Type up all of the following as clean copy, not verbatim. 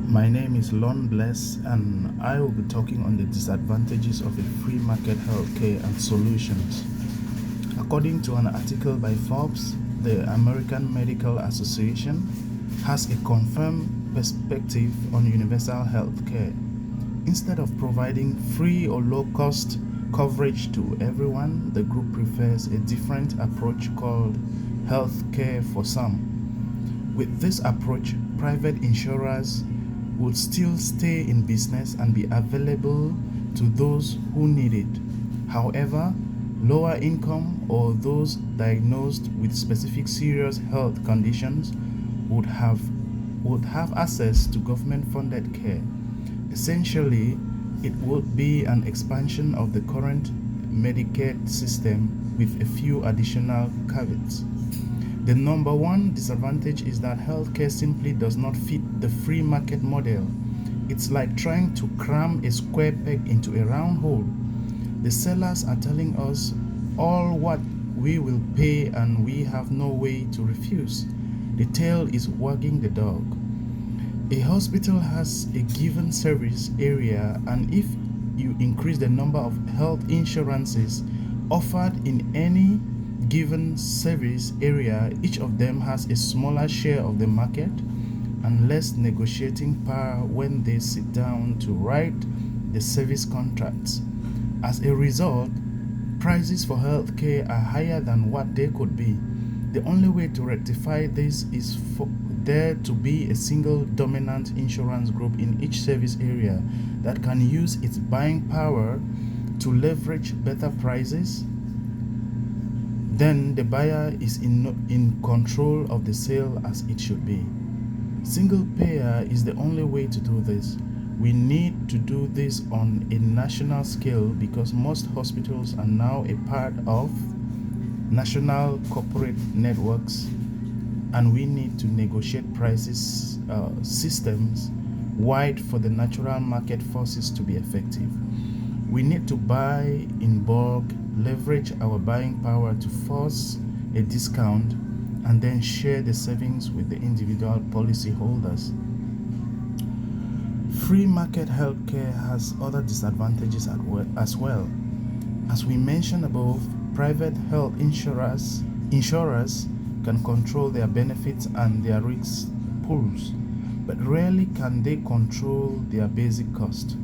My name is Lon Bless, and I will be talking on the disadvantages of a free market healthcare and solutions. According to an article by Forbes, the American Medical Association has a confirmed perspective on universal healthcare. Instead of providing free or low-cost coverage to everyone, the group prefers a different approach called healthcare for some. With this approach, private insurers would still stay in business and be available to those who need it. However, lower income or those diagnosed with specific serious health conditions would have access to government-funded care. Essentially, it would be an expansion of the current Medicaid system with a few additional caveats. The number one disadvantage is that healthcare simply does not fit the free market model. It's like trying to cram a square peg into a round hole. The sellers are telling us all what we will pay and we have no way to refuse. The tail is wagging the dog. A hospital has a given service area, and if you increase the number of health insurances offered in any given service area, each of them has a smaller share of the market and less negotiating power when they sit down to write the service contracts. As a result, prices for healthcare are higher than what they could be. The only way to rectify this is for there to be a single dominant insurance group in each service area that can use its buying power to leverage better prices. Then the buyer is in control of the sale as it should be. Single payer is the only way to do this. We need to do this on a national scale because most hospitals are now a part of national corporate networks, and we need to negotiate prices systems wide for the natural market forces to be effective. We need to buy in bulk, leverage our buying power to force a discount, and then share the savings with the individual policyholders. Free market healthcare has other disadvantages as well. As we mentioned above, private health insurers can control their benefits and their risk pools, but rarely can they control their basic cost.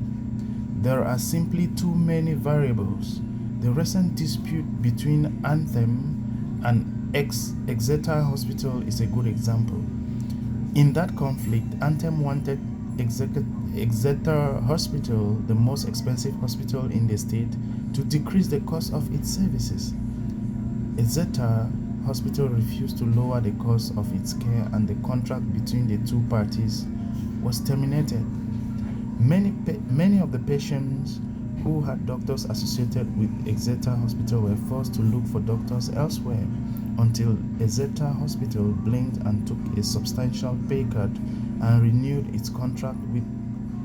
There are simply too many variables. The recent dispute between Anthem and Exeter Hospital is a good example. In that conflict, Anthem wanted Exeter Hospital, the most expensive hospital in the state, to decrease the cost of its services. Exeter Hospital refused to lower the cost of its care, and the contract between the two parties was terminated. Many of the patients who had doctors associated with Exeter Hospital were forced to look for doctors elsewhere until Exeter Hospital blinked and took a substantial pay cut and renewed its contract with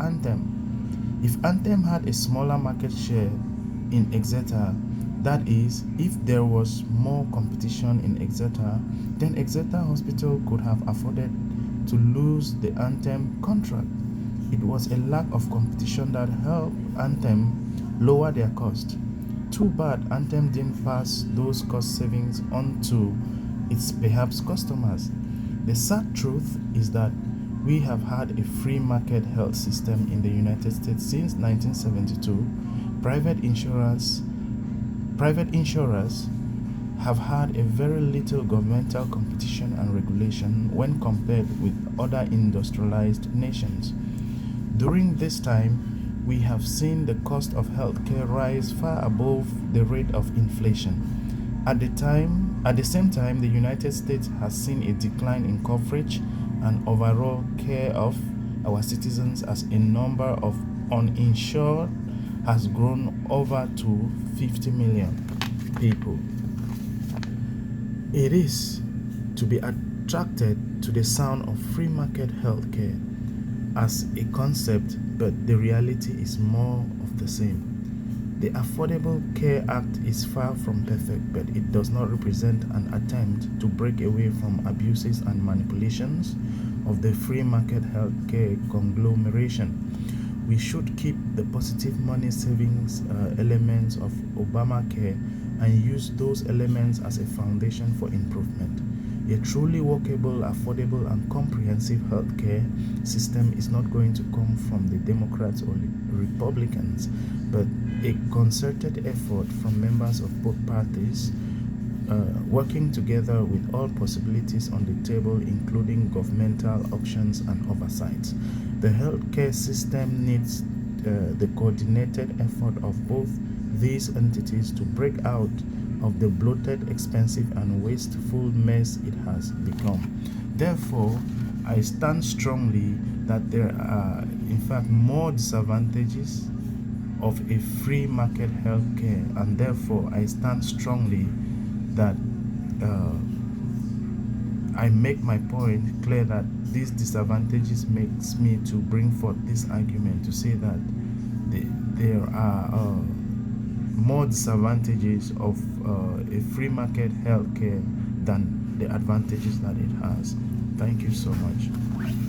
Anthem. If Anthem had a smaller market share in Exeter, that is, if there was more competition in Exeter, then Exeter Hospital could have afforded to lose the Anthem contract. It was a lack of competition that helped Anthem lower their cost. Too bad Anthem didn't pass those cost savings on to its perhaps customers. The sad truth is that we have had a free market health system in the United States since 1972. Private insurers have had a very little governmental competition and regulation when compared with other industrialized nations. During this time, we have seen the cost of healthcare rise far above the rate of inflation. At the same time, the United States has seen a decline in coverage and overall care of our citizens as a number of uninsured has grown over to 50 million people. It is to be attracted to the sound of free market healthcare as a concept, but the reality is more of the same. The Affordable Care Act is far from perfect, but it does not represent an attempt to break away from abuses and manipulations of the free market healthcare conglomeration. We should keep the positive money savings elements of Obamacare and use those elements as a foundation for improvement. A truly workable, affordable, and comprehensive healthcare system is not going to come from the Democrats or Republicans, but a concerted effort from members of both parties working together with all possibilities on the table, including governmental options and oversight. The healthcare system needs the coordinated effort of both these entities to break out of the bloated, expensive, and wasteful mess it has become. Therefore, I stand strongly that there are, in fact, more disadvantages of a free market healthcare, and therefore I stand strongly that I make my point clear that these disadvantages makes me to bring forth this argument to say that there are more disadvantages of a free market healthcare than the advantages that it has. Thank you so much.